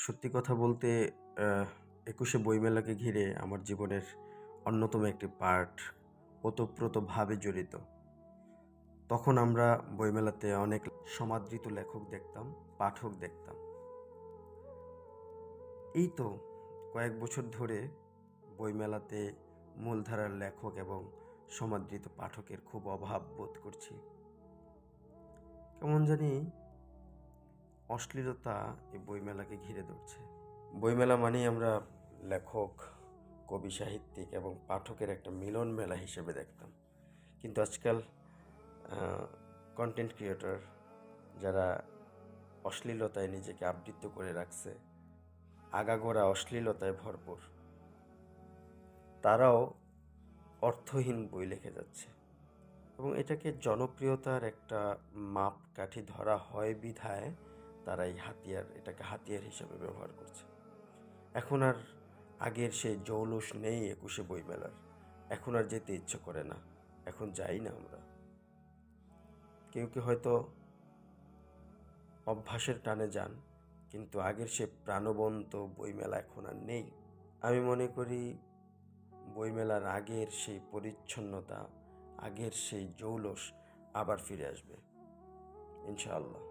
সত্যি কথা বলতে ২১শে বইমেলাকে ঘিরে আমার জীবনের অন্যতম একটি পার্ট ওতপ্রোতভাবে জড়িত। তখন আমরা বইমেলাতে অনেক সমাদৃত লেখক দেখতাম, পাঠক দেখতাম। এই তো কয়েক বছর ধরে বইমেলাতে মূলধারার লেখক এবং সমাদৃত পাঠকের খুব অভাব বোধ করছি। কেমন জানি অশ্লীলতা এই বইমেলাকে ঘিরে ধরছে। বইমেলা মানেই আমরা লেখক, কবি, সাহিত্যিক এবং পাঠকের একটা মিলন মেলা হিসেবে দেখতাম। কিন্তু আজকাল কন্টেন্ট ক্রিয়েটর যারা অশ্লীলতায় নিজেকে আবৃত্ত করে রাখছে, আগাগোড়া অশ্লীলতায় ভরপুর, তারাও অর্থহীন বই লিখে যাচ্ছে এবং এটাকে জনপ্রিয়তার একটা মাপকাঠি ধরা হয় বিধায় তারা এটাকে হাতিয়ার হিসেবে ব্যবহার করছে। এখন আর আগের সেই জৌলুস নেই ২১শে বইমেলার। এখন আর যেতে ইচ্ছে করে না, এখন যাই না আমরা। কেউ কেউ হয়তো অভ্যাসের টানে যান, কিন্তু আগের সে প্রাণবন্ত বইমেলা এখন আর নেই। আমি মনে করি বইমেলার আগের সেই পরিচ্ছন্নতা, আগের সেই জৌলুস আবার ফিরে আসবে ইনশাআল্লাহ।